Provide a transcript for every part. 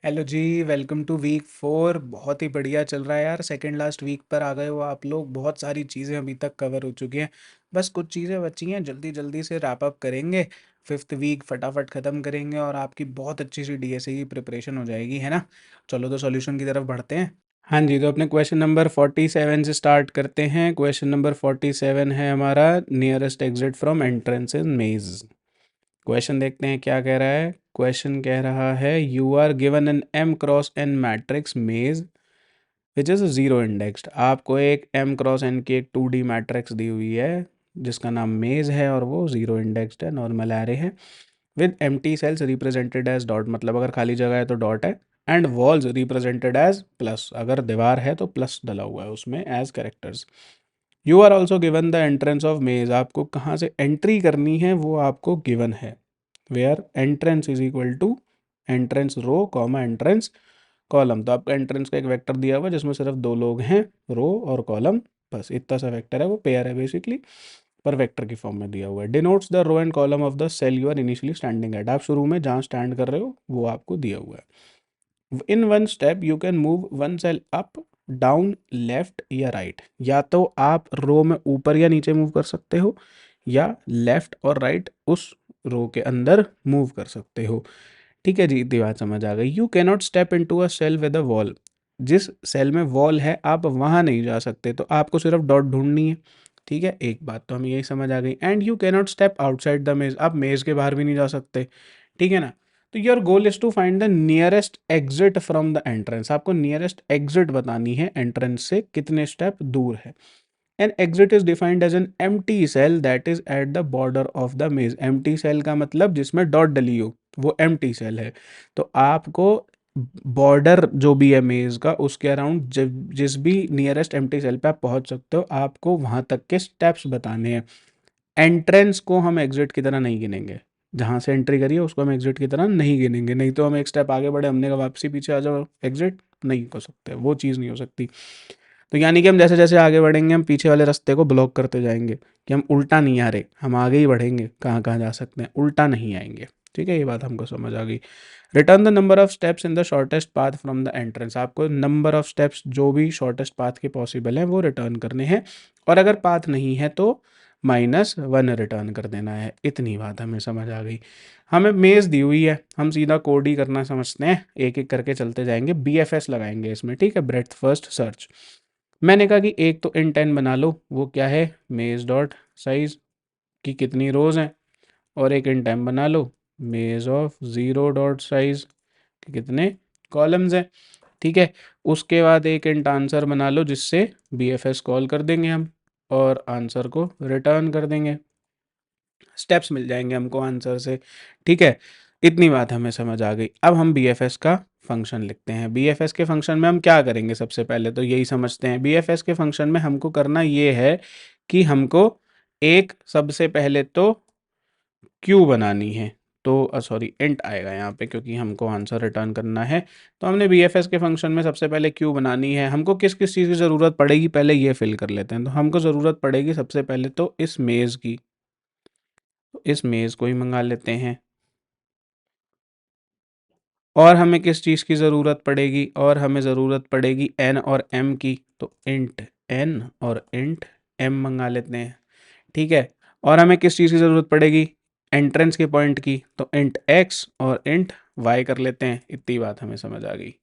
Hello ji, welcome to week 4। बहुत ही बढ़िया चल रहा है यार। सेकंड लास्ट वीक पर आ गए हो आप लोग। बहुत सारी चीज़ें अभी तक कवर हो चुकी हैं। बस कुछ चीज़ें बची हैं, जल्दी जल्दी से रैप अप करेंगे। फिफ्थ वीक फटाफट ख़त्म करेंगे और आपकी बहुत अच्छी सी डीएसए की प्रिपरेशन हो जाएगी, है ना। चलो तो सॉल्यूशन की तरफ बढ़ते हैं। हाँ जी, तो अपने क्वेश्चन नंबर 47 से स्टार्ट करते हैं। क्वेश्चन नंबर 47 है हमारा, नियरेस्ट एग्जिट फ्रॉम एंट्रेंस इन मेज। क्वेश्चन देखते हैं क्या कह रहा है। क्वेश्चन कह रहा है you are given an m cross n matrix maze which is zero indexed. आपको एक एम क्रॉस एन की एक 2D मैट्रिक्स दी हुई है जिसका नाम मेज है और वो जीरो इंडेक्स्ड है, नॉर्मल एरे है, with empty cells represented as dot, मतलब अगर खाली जगह है तो डॉट है, and walls represented as plus, अगर दीवार है तो प्लस डला हुआ है उसमें as characters. You are also given the entrance of maze, आपको कहाँ से एंट्री करनी है वो आपको गिवन है। Where entrance is equal to entrance row comma entrance column. तो आपका एंट्रेंस का एक वेक्टर दिया हुआ है जिसमें सिर्फ दो लोग हैं, रो और कॉलम, बस इतना सा वेक्टर है, वो पेयर है बेसिकली, पर वेक्टर की फॉर्म में दिया हुआ है। Denotes the row and column of the cell you are initially standing at, आप शुरू में जहाँ स्टैंड कर रहे हो वो आपको दिया हुआ है। In one step you can move one cell up, down, left या राइट। या तो आप रो में ऊपर या नीचे मूव कर सकते हो, या लेफ्ट और राइट उस रो के अंदर मूव कर सकते हो। ठीक है जी, इतनी बात समझ आ गई। You cannot step into a cell with a wall, जिस सेल में वॉल है आप वहाँ नहीं जा सकते, तो आपको सिर्फ डॉट ढूंढनी है। ठीक है, एक बात तो हमें यही समझ आ गई। And you cannot step outside the मेज, आप मेज के बाहर भी नहीं जा सकते। ठीक है ना। तो your goal is to find the nearest exit from the entrance, आपको नियरेस्ट एग्जिट बतानी है एंट्रेंस से कितने स्टेप दूर है। An exit is defined as an empty cell that is at the border of the maze. Empty cell का मतलब जिसमें डॉट डली हो, वो एम्प्टी सेल है। तो आपको बॉर्डर जो भी है मेज का उसके अराउंड जिस भी नियरेस्ट एम्प्टी सेल पे आप पहुंच सकते हो, आपको वहां तक के स्टेप्स बताने हैं। एंट्रेंस को हम एग्जिट की तरह नहीं गिनेंगे, जहां से एंट्री करिए उसको हम एग्जिट की तरह नहीं गिनेंगे, नहीं तो हम एक स्टेप आगे बढ़े, हमने कहा वापसी पीछे आ जाओ, एग्जिट नहीं हो सकते, वो चीज़ नहीं हो सकती। तो यानी कि हम जैसे जैसे आगे बढ़ेंगे हम पीछे वाले रास्ते को ब्लॉक करते जाएंगे, कि हम उल्टा नहीं आ रहे, हम आगे ही बढ़ेंगे, कहाँ कहाँ जा सकते हैं, उल्टा नहीं आएंगे। ठीक है, ये बात हमको समझ आ गई। Return the number of steps in the shortest path from the entrance, आपको नंबर ऑफ स्टेप्स जो भी शॉर्टेस्ट पाथ के पॉसिबल हैं वो रिटर्न करने हैं, और अगर पाथ नहीं है तो -1 रिटर्न कर देना है। इतनी बात हमें समझ आ गई। हमें मेज दी हुई है, हम सीधा कोड ही करना समझते हैं, एक एक करके चलते जाएंगे, BFS लगाएंगे इसमें। ठीक है, ब्रेड्थ फर्स्ट सर्च। मैंने कहा कि एक तो इन 10 बना लो, वो क्या है, मेज डॉट साइज की कितनी रोज हैं, और एक इन 10 बना लो, मेज ऑफ जीरो डॉट साइज के कितने कॉलम्स हैं। ठीक है, उसके बाद एक इंट आंसर बना लो जिससे BFS कॉल कर देंगे हम और आंसर को रिटर्न कर देंगे, स्टेप्स मिल जाएंगे हमको आंसर से। ठीक है, इतनी बात हमें समझ आ गई। अब हम BFS का फंक्शन लिखते हैं। BFS के फंक्शन में हम क्या करेंगे, सबसे पहले तो यही समझते हैं। BFS के फंक्शन में हमको करना ये है कि हमको एक सबसे पहले तो क्यू बनानी है, तो सॉरी इंट आएगा यहाँ पे क्योंकि हमको आंसर रिटर्न करना है। तो हमने BFS के फंक्शन में सबसे पहले क्यू बनानी है। हमको किस किस चीज़ की ज़रूरत पड़ेगी पहले ये फिल कर लेते हैं। तो हमको ज़रूरत पड़ेगी सबसे पहले तो इस मेज़ की, तो इस मेज़ को ही मंगा लेते हैं। और हमें किस चीज़ की ज़रूरत पड़ेगी, और हमें ज़रूरत पड़ेगी n और m की, तो इंट n और इंट m मंगा लेते हैं। ठीक है, और हमें किस चीज़ की ज़रूरत पड़ेगी, एंट्रेंस के पॉइंट की, तो इंट x और इंट y कर लेते हैं। इतनी बात हमें समझ आ गई,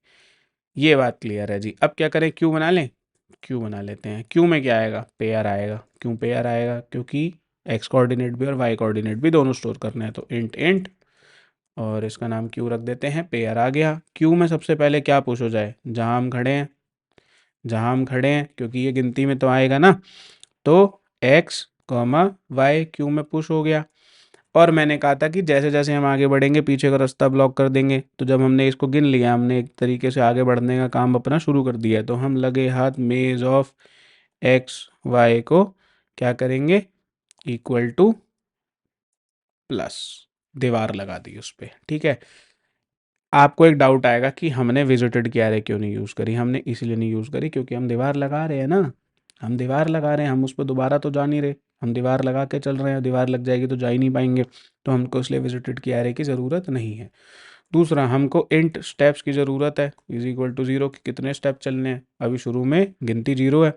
ये बात क्लियर है जी। अब क्या करें, क्यू बना लें, क्यू बना लेते हैं। क्यू में क्या आएगा, पेयर आएगा। क्यों पेयर आएगा, क्योंकि x कोऑर्डिनेट भी और y कोऑर्डिनेट भी दोनों स्टोर करना है, तो इंट इंट और इसका नाम क्यू रख देते हैं, पेयर आ गया। क्यू में सबसे पहले क्या पुश हो जाए, जहां हम खड़े हैं, जहां हम खड़े हैं, क्योंकि ये गिनती में तो आएगा ना, तो x y क्यू में पुश हो गया। और मैंने कहा था कि जैसे जैसे हम आगे बढ़ेंगे पीछे का रास्ता ब्लॉक कर देंगे, तो जब हमने इसको गिन लिया, हमने एक तरीके से आगे बढ़ने का काम अपना शुरू कर दिया है, तो हम लगे हाथ मेज ऑफ एक्स वाई को क्या करेंगे, इक्वल टू प्लस, दीवार लगा दी उस पर। ठीक है, आपको एक डाउट आएगा कि हमने विजिटेड की एरे क्यों नहीं यूज़ करी। हमने इसलिए नहीं यूज़ करी क्योंकि हम दीवार लगा रहे हैं ना, हम दीवार लगा रहे हैं, हम उस पर दोबारा तो जा नहीं रहे, हम दीवार लगा के चल रहे हैं, दीवार लग जाएगी तो जा ही नहीं पाएंगे, तो हमको इसलिए विजिटेड की एरे की ज़रूरत नहीं है। दूसरा, हमको इंट स्टेप्स की ज़रूरत है, इज इक्वल टू 0 कि कितने स्टेप चलने हैं। अभी शुरू में गिनती 0 है।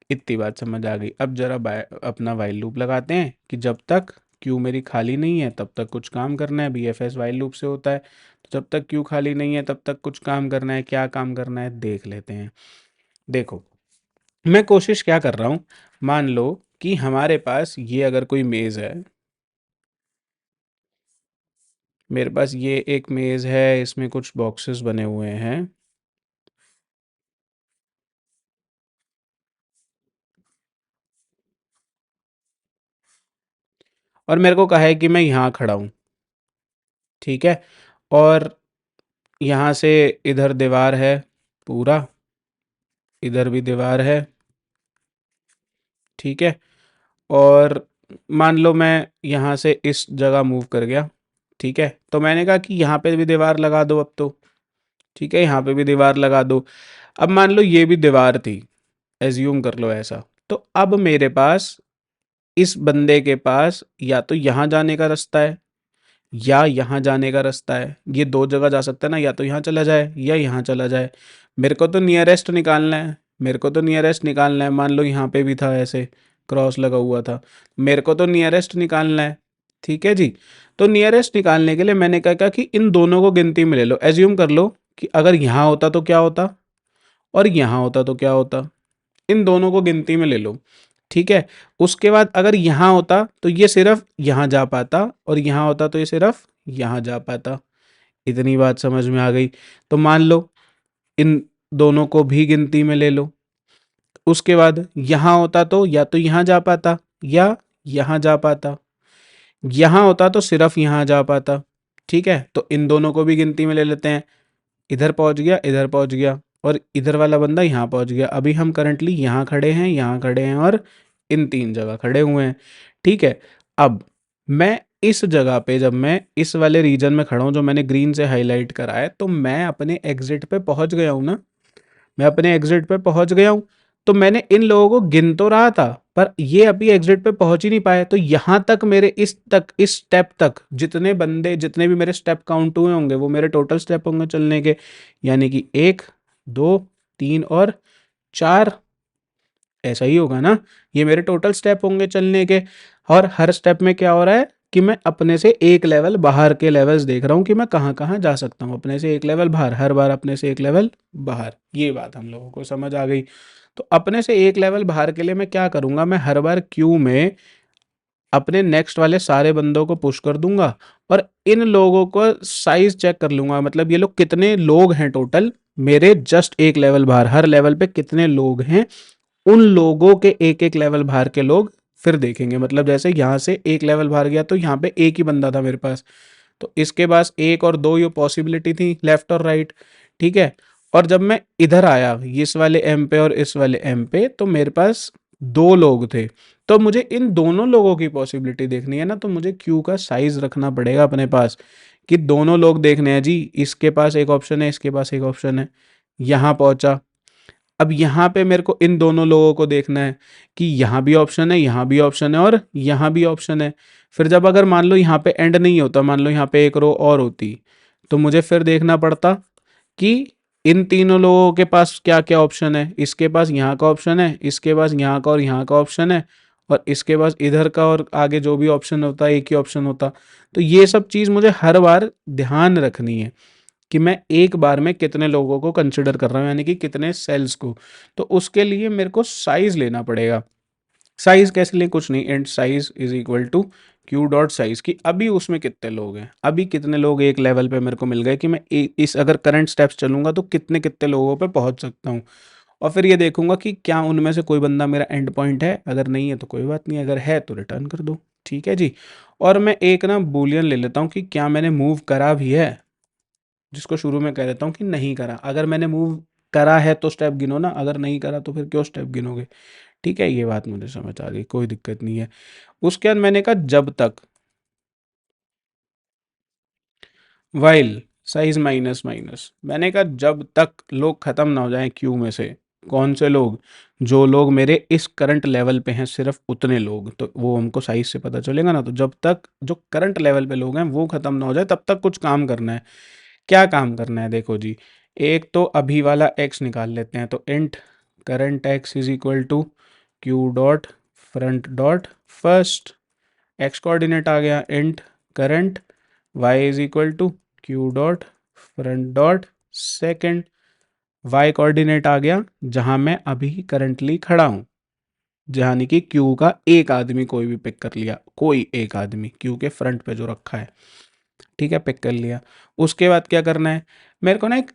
इतनी बात समझ आ गई। अब जरा अपना वाइल लूप लगाते हैं कि जब तक क्यू मेरी खाली नहीं है तब तक कुछ काम करना है। BFS वाइल लूप से होता है। तो जब तक क्यू खाली नहीं है तब तक कुछ काम करना है। क्या काम करना है देख लेते हैं। देखो, मैं कोशिश क्या कर रहा हूँ, मान लो कि हमारे पास ये अगर कोई मेज़ है, मेरे पास ये एक मेज़ है, इसमें कुछ बॉक्सेस बने हुए हैं। और मेरे को कहा है कि मैं यहाँ खड़ा हूँ, ठीक है। और यहाँ से इधर दीवार है पूरा, इधर भी दीवार है, ठीक है। और मान लो मैं यहाँ से इस जगह मूव कर गया, ठीक है। तो मैंने कहा कि यहाँ पे भी दीवार लगा दो अब तो, ठीक है, यहाँ पे भी दीवार लगा दो। अब मान लो ये भी दीवार थी, एज्यूम कर लो ऐसा। तो अब मेरे पास, इस बंदे के पास या तो यहाँ जाने का रास्ता है या यहाँ जाने का रास्ता है। ये दो जगह जा सकता है ना, या तो यहाँ चला जाए या यहाँ चला जाए। मेरे को तो नियरेस्ट निकालना है, मेरे को तो नियरेस्ट निकालना है। मान लो यहाँ पे भी था, ऐसे क्रॉस लगा हुआ था, मेरे को तो नियरेस्ट निकालना है, ठीक है जी। तो नियरेस्ट निकालने के लिए मैंने क्या कहा कि इन दोनों को गिनती में ले लो। एज्यूम कर लो कि अगर यहाँ होता तो क्या होता और यहाँ होता तो क्या होता। इन दोनों को गिनती में ले लो, ठीक है। उसके बाद अगर यहाँ होता तो ये सिर्फ यहाँ जा पाता और यहाँ होता तो ये सिर्फ यहाँ जा पाता। इतनी बात समझ में आ गई। तो मान लो इन दोनों को भी गिनती में ले लो। उसके बाद यहाँ होता तो या तो यहाँ जा पाता या यहाँ जा पाता। यहाँ होता तो सिर्फ यहाँ जा पाता, ठीक है। तो इन दोनों को भी गिनती में ले लेते हैं। इधर पहुँच गया, इधर पहुँच गया, और इधर वाला बंदा यहाँ पहुँच गया। अभी हम करंटली यहाँ खड़े हैं, यहाँ खड़े हैं और इन तीन जगह खड़े हुए हैं, ठीक है। अब मैं इस जगह पे, जब मैं इस वाले रीजन में खड़ा हूँ जो मैंने ग्रीन से हाईलाइट करा है, तो मैं अपने एग्जिट पे पहुँच गया हूँ ना, मैं अपने एग्जिट पे पहुँच गया हूँ। तो मैंने इन लोगों को गिन तो रहा था, पर ये अभी एग्जिट पे पहुँच ही नहीं पाए। तो यहाँ तक मेरे इस स्टेप तक जितने बंदे, जितने भी मेरे स्टेप काउंट हुए होंगे वो मेरे टोटल स्टेप होंगे चलने के। यानी कि 1 2 3 और 4, ऐसा ही होगा ना। ये मेरे टोटल स्टेप होंगे चलने के। और हर स्टेप में क्या हो रहा है कि मैं अपने से एक लेवल बाहर के लेवल्स देख रहा हूँ कि मैं कहाँ कहाँ जा सकता हूँ। अपने से एक लेवल बाहर, हर बार अपने से एक लेवल बाहर। ये बात हम लोगों को समझ आ गई। तो अपने से एक लेवल बाहर के लिए मैं क्या करूँगा, मैं हर बार क्यू में अपने नेक्स्ट वाले सारे बंदों को पुश कर दूंगा और इन लोगों को साइज चेक कर लूंगा। मतलब ये लोग कितने लोग हैं टोटल मेरे जस्ट एक लेवल बाहर, हर लेवल पे कितने लोग हैं, उन लोगों के एक एक लेवल बाहर के लोग फिर देखेंगे। मतलब जैसे यहाँ से एक लेवल बाहर गया तो यहाँ पे एक ही बंदा था मेरे पास, तो इसके पास एक और दो ये पॉसिबिलिटी थी, लेफ्ट और राइट, ठीक है। और जब मैं इधर आया इस वाले एम पे और इस वाले एम पे, तो मेरे पास दो लोग थे। तो मुझे इन दोनों लोगों की पॉसिबिलिटी देखनी है ना, तो मुझे क्यू का साइज रखना पड़ेगा अपने पास कि दोनों लोग देखने हैं जी। इसके पास एक ऑप्शन है, इसके पास एक ऑप्शन है। यहाँ पहुंचा। अब यहाँ पे मेरे को इन दोनों लोगों को देखना है कि यहाँ भी ऑप्शन है, यहाँ भी ऑप्शन है और यहाँ भी ऑप्शन है। फिर जब अगर मान लो यहाँ पे एंड नहीं होता, मान लो यहाँ पे एक रो और होती, तो मुझे फिर देखना पड़ता कि इन तीनों लोगों के पास क्या क्या ऑप्शन है। इसके पास यहाँ का ऑप्शन है, इसके पास यहाँ का और यहाँ का ऑप्शन है, और इसके पास इधर का और आगे जो भी ऑप्शन होता है एक ही ऑप्शन होता। तो ये सब चीज़ मुझे हर बार ध्यान रखनी है कि मैं एक बार में कितने लोगों को कंसिडर कर रहा हूँ, यानी कि कितने सेल्स को। तो उसके लिए मेरे को साइज लेना पड़ेगा। साइज कैसे लें, कुछ नहीं, and size is equal to q dot size की अभी उसमें कितने लोग हैं, अभी कितने लोग एक लेवल पे मेरे को मिल गए कि मैं इस अगर करंट स्टेप्स चलूंगा तो कितने कितने लोगों पे पहुंच सकता हूँ। और फिर ये देखूंगा कि क्या उनमें से कोई बंदा मेरा एंड पॉइंट है। अगर नहीं है तो कोई बात नहीं, अगर है तो रिटर्न कर दो, ठीक है जी। और मैं एक ना बूलियन ले लेता हूँ कि क्या मैंने मूव करा भी है, जिसको शुरू में कह देता हूँ कि नहीं करा। अगर मैंने मूव करा है तो स्टेप गिनो ना, अगर नहीं करा तो फिर क्यों स्टेप गिनोगे। ठीक है, ये बात मुझे समझ आ गई, कोई दिक्कत नहीं है। उसके बाद मैंने कहा जब तक वाइल साइज माइनस माइनस, मैंने कहा जब तक लोग ख़त्म ना हो जाएं क्यू में से। कौन से लोग, जो लोग मेरे इस करंट लेवल पे हैं सिर्फ उतने लोग, तो वो हमको साइज से पता चलेगा ना। तो जब तक जो करंट लेवल पे लोग हैं वो ख़त्म ना हो जाए तब तक कुछ काम करना है। क्या काम करना है देखो जी, एक तो अभी वाला x निकाल लेते हैं, तो int current x is equal to q dot front dot first, x coordinate आ गया, int current y is equal to q dot front dot second, y coordinate आ गया जहां मैं अभी करंटली खड़ा हूं, यानी कि क्यू का एक आदमी कोई भी पिक कर लिया, कोई एक आदमी क्यू के फ्रंट पे जो रखा है, ठीक है, पिक कर लिया। उसके बाद क्या करना है, मेरे को ना एक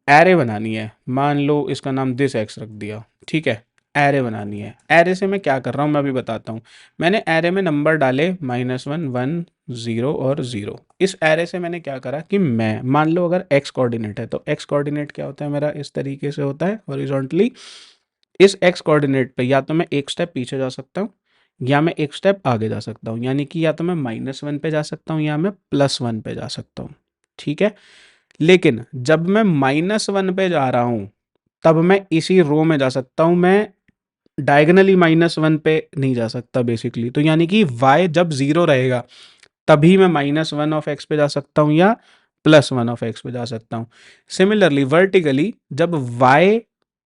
एरे बनानी है, मान लो इसका नाम दिस एक्स रख दिया, ठीक है, एरे बनानी है। एरे से मैं क्या कर रहा हूँ मैं अभी बताता हूँ। मैंने एरे में नंबर डाले -1 1 0 और 0। इस एरे से मैंने क्या करा कि मैं मान लो अगर एक्स कोऑर्डिनेट है, तो एक्स कोऑर्डिनेट क्या होता है मेरा, इस तरीके से होता है हॉरिजॉन्टली। इस एक्स कोऑर्डिनेट पे या तो मैं एक स्टेप पीछे जा सकता हूँ या मैं एक स्टेप आगे जा सकता हूँ, यानी कि या तो मैं -1 पे जा सकता हूँ या मैं +1 पे जा सकता हूँ, ठीक है। लेकिन जब मैं -1 पे जा रहा हूँ तब मैं इसी रो में जा सकता हूँ, मैं डायगनली -1 पे नहीं जा सकता बेसिकली। तो यानी कि y जब 0 रहेगा तभी मैं -1 ऑफ x पे जा सकता हूँ या +1 ऑफ x पे जा सकता हूँ। सिमिलरली वर्टिकली जब y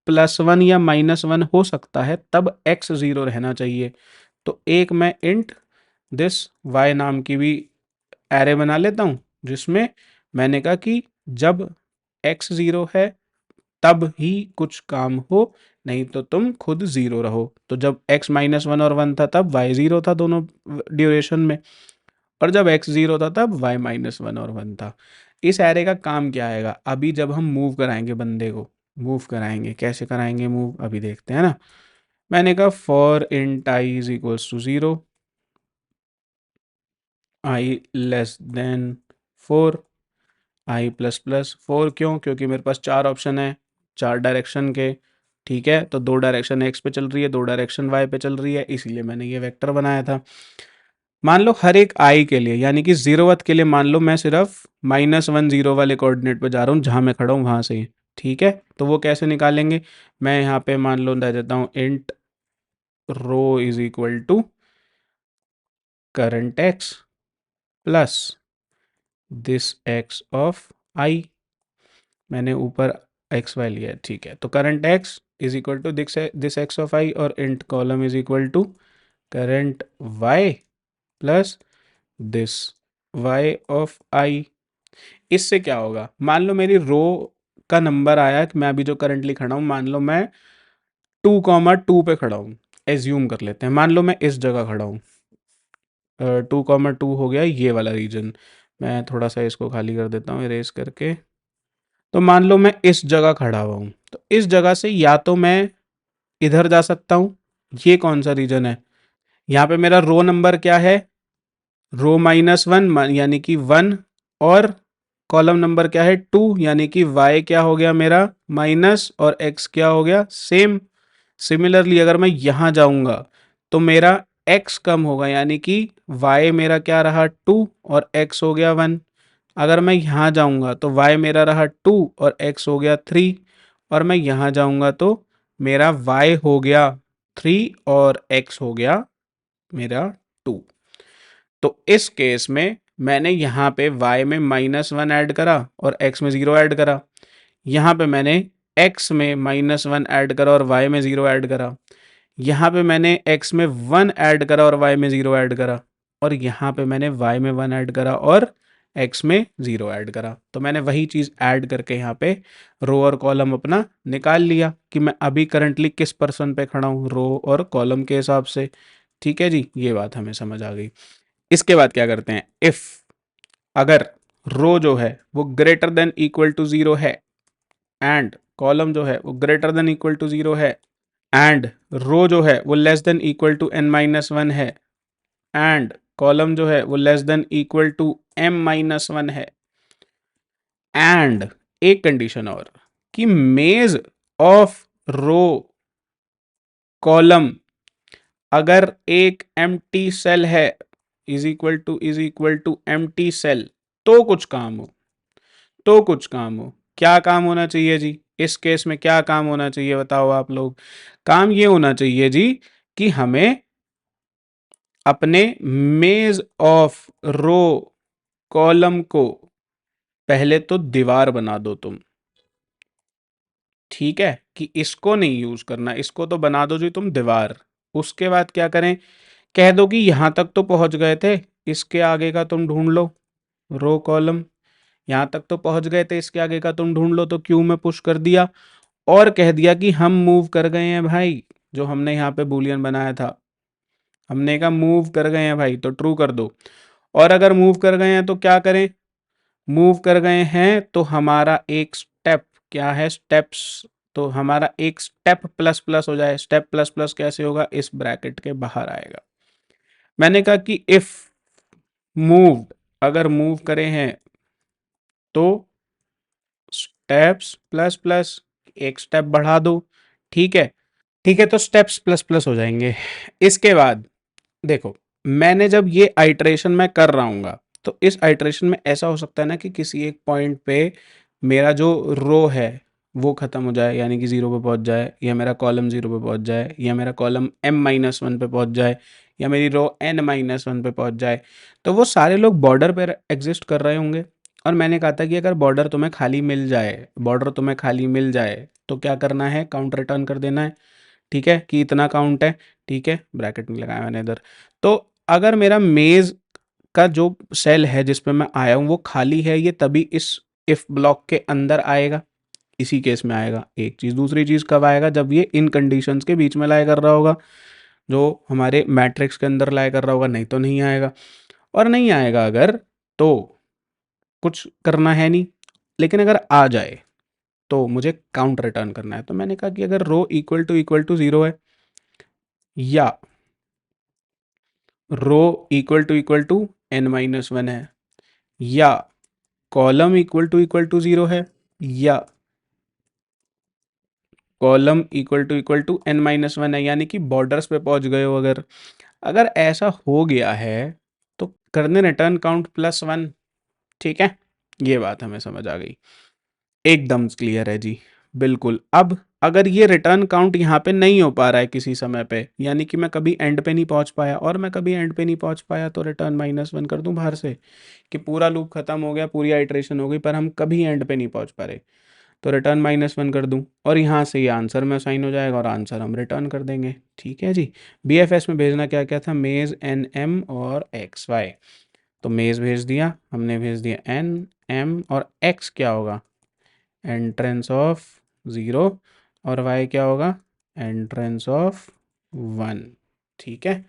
+1 या -1 हो सकता है तब x 0 रहना चाहिए। तो एक मैं इंट दिस y नाम की भी एरे बना लेता हूँ, जिसमें मैंने कहा कि जब x 0 है तब ही कुछ काम हो, नहीं तो तुम खुद 0 रहो। तो जब x -1 और 1 था तब y 0 था दोनों ड्यूरेशन में, और जब x 0 था तब y -1 और 1 था। इस एरे का काम क्या आएगा, अभी जब हम मूव कराएंगे बंदे को, मूव कराएंगे, कैसे कराएंगे मूव अभी देखते हैं ना। मैंने कहा for int i is equals to 0, i less than 4, i plus plus 4, क्यों, क्योंकि मेरे पास 4 ऑप्शन है, 4 डायरेक्शन के, ठीक है। तो 2 डायरेक्शन x पे चल रही है, 2 डायरेक्शन y पे चल रही है, इसीलिए मैंने ये वेक्टर बनाया था। मान लो हर एक i के लिए, यानी कि 0th के लिए मान लो मैं सिर्फ -1 0 वाले कोऑर्डिनेट पे जा रहा हूँ, जहाँ मैं खड़ा हूँ वहाँ से ही, ठीक है। तो वो कैसे निकालेंगे, मैं यहाँ पे मान लो दे देता हूँ int row is equal to current x plus this x of i, मैंने ऊपर एक्स वाई लिया है, ठीक है। तो current x is equal to this x of i, और int column is equal to current y plus this y of i. इससे क्या होगा, मान लो मेरी रो का नंबर आया कि मैं अभी जो करंटली खड़ा हूँ, मान लो मैं 2,2 पे खड़ा हूँ, एज्यूम कर लेते हैं, मान लो मैं इस जगह खड़ा हूँ, 2,2 हो गया ये वाला रीजन। मैं थोड़ा सा इसको खाली कर देता हूँ इरेज करके। तो मान लो मैं इस जगह खड़ा हुआ हूँ, तो इस जगह से या तो मैं इधर जा सकता हूँ, ये कौन सा रीजन है, यहाँ पे मेरा रो नंबर क्या है, रो -1 यानी कि 1, और कॉलम नंबर क्या है 2, यानी कि y क्या हो गया मेरा माइनस, और x क्या हो गया सेम। सिमिलरली अगर मैं यहाँ जाऊँगा तो मेरा x कम होगा, यानी कि y मेरा क्या रहा 2 और x हो गया 1। अगर मैं यहाँ जाऊँगा तो y मेरा रहा 2 और x हो गया 3, और मैं यहाँ जाऊँगा तो मेरा y हो गया 3 और x हो गया मेरा 2। तो इस केस में मैंने यहाँ पे y में -1 ऐड करा और x में 0 ऐड करा, यहाँ पे मैंने x में -1 ऐड करा और y में 0 ऐड करा, यहाँ पे मैंने x में 1 ऐड करा और y में 0 ऐड करा, और यहाँ पे मैंने y में 1 ऐड करा और x में 0 ऐड करा। तो मैंने वही चीज़ ऐड करके यहाँ पे रो और कॉलम अपना निकाल लिया कि मैं अभी करंटली किस पर्सन पे खड़ा हूँ, रो और कॉलम के हिसाब से। ठीक है जी, ये बात हमें समझ आ गई। इसके बाद क्या करते हैं, इफ़ अगर रो जो है वो ग्रेटर देन इक्वल टू 0 है, एंड कॉलम जो है वो ग्रेटर देन इक्वल टू 0 है, एंड रो जो है वो less than equal to n-1 है, एंड कॉलम जो है वो less than equal to m-1 है, एंड एक कंडीशन और कि मेज ऑफ रो कॉलम अगर एक एम्प्टी सेल है is equal to empty cell, तो कुछ काम हो, तो कुछ काम हो। क्या काम होना चाहिए जी, इस केस में क्या काम होना चाहिए बताओ आप लोग। काम ये होना चाहिए जी कि हमें अपने मेज ऑफ रो कॉलम को पहले तो दीवार बना दो तुम, ठीक है, कि इसको नहीं यूज करना, इसको तो बना दो जी तुम दीवार। उसके बाद क्या करें, कह दो कि यहां तक तो पहुंच गए थे, इसके आगे का तुम ढूंढ लो, रो कॉलम। यहां तक तो पहुंच गए थे, इसके आगे का तुम ढूंढ लो, तो क्यू में पुश कर दिया। और कह दिया कि हम मूव कर गए हैं भाई, जो हमने यहाँ पे बूलियन बनाया था, हमने कहा मूव कर गए हैं भाई, तो ट्रू कर दो। और अगर मूव कर गए हैं तो क्या करें, मूव कर गए हैं तो हमारा एक स्टेप, क्या है स्टेप्स, तो हमारा एक स्टेप प्लस प्लस हो जाए। स्टेप प्लस प्लस कैसे होगा, इस ब्रैकेट के बाहर आएगा। मैंने कहा कि इफ मूव्ड, अगर मूव करे हैं तो स्टेप्स प्लस प्लस, एक स्टेप बढ़ा दो, ठीक है। ठीक है, तो स्टेप्स प्लस प्लस हो जाएंगे। इसके बाद देखो, मैंने जब ये आइटरेशन मैं कर रहा हूँ, तो इस आइटरेशन में ऐसा हो सकता है ना कि किसी एक पॉइंट पे मेरा जो रो है वो खत्म हो जाए, यानी कि जीरो पे पहुंच जाए, या मेरा कॉलम जीरो पे पहुंच जाए, या मेरा कॉलम m-1 पे पहुंच जाए, या मेरी रो n-1 पे पहुंच जाए। तो वो सारे लोग बॉर्डर पर एग्जिस्ट कर रहे होंगे। और मैंने कहा था कि अगर बॉर्डर तुम्हें खाली मिल जाए तो क्या करना है, काउंट रिटर्न कर देना है, ठीक है, कि इतना काउंट है, ठीक है, ब्रैकेट नहीं लगाया मैंने इधर। तो अगर मेरा मेज का जो सेल है जिस पे मैं आया हूँ वो खाली है, ये तभी इस इफ ब्लॉक के अंदर आएगा, इसी केस में आएगा। एक चीज़, दूसरी चीज़ कब आएगा, जब ये इन कंडीशंस के बीच में लाया कर रहा होगा, जो हमारे मैट्रिक्स के अंदर लाया कर रहा होगा, नहीं तो नहीं आएगा। और नहीं आएगा अगर, तो कुछ करना है नहीं। लेकिन अगर आ जाए तो मुझे काउंट रिटर्न करना है। तो मैंने कहा कि अगर रो इक्वल टू जीरो है, या रो इक्वल टू n-1 है, या कॉलम इक्वल टू जीरो है, या कॉलम इक्वल टू n-1 है, यानी कि बॉर्डर्स पे पहुंच गए हो अगर, अगर ऐसा हो गया है तो करने रिटर्न काउंट +1, ठीक है। ये बात हमें समझ आ गई, एकदम क्लियर है जी, बिल्कुल। अब अगर ये रिटर्न काउंट यहाँ पे नहीं हो पा रहा है किसी समय पे, यानी कि मैं कभी एंड पे नहीं पहुंच पाया, और मैं कभी एंड पे नहीं पहुंच पाया, तो रिटर्न -1 कर दूं बाहर से, कि पूरा लूप खत्म हो गया, पूरी आइटरेशन हो गई, पर हम कभी एंड पे नहीं पहुंच पा रहे, तो रिटर्न -1 कर दूं, और यहाँ से ये आंसर में साइन हो जाएगा, और आंसर हम रिटर्न कर देंगे, ठीक है जी। BFS में भेजना क्या क्या था, मेज NM और XY। तो मेज भेज दिया हमने, भेज दिया NM, और X क्या होगा, एंट्रेंस ऑफ 0, और y क्या होगा, एंट्रेंस ऑफ 1, ठीक है।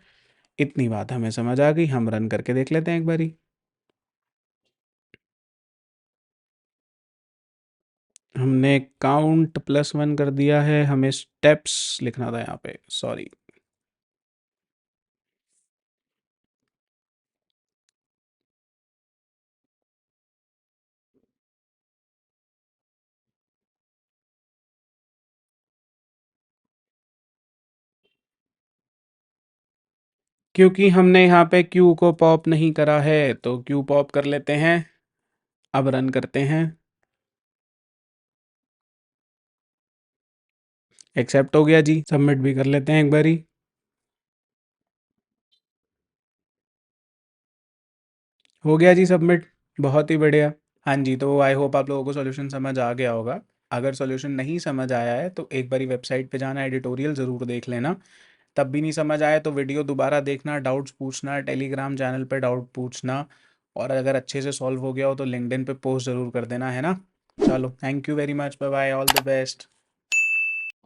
इतनी बात हमें समझ आ गई, हम रन करके देख लेते हैं एक बारी। हमने काउंट +1 कर दिया है, हमें स्टेप्स लिखना था यहाँ पे, सॉरी। क्योंकि हमने यहाँ पे क्यू को पॉप नहीं करा है, तो क्यू पॉप कर लेते हैं। अब रन करते हैं, एक्सेप्ट हो गया जी, सबमिट भी कर लेते हैं एक बारी। हो गया जी सबमिट, बहुत ही बढ़िया। हाँ जी, तो आई होप आप लोगों को सॉल्यूशन समझ आ गया होगा। अगर सॉल्यूशन नहीं समझ आया है तो एक बारी वेबसाइट पे जाना, एडिटोरियल ज़रूर देख लेना। तब भी नहीं समझ आया तो वीडियो दोबारा देखना, डाउट्स पूछना, टेलीग्राम चैनल पे डाउट पूछना, और अगर अच्छे से सॉल्व हो गया हो तो लिंक्डइन पे पोस्ट ज़रूर कर देना, है ना। चलो, thank you very much, bye bye, all the best.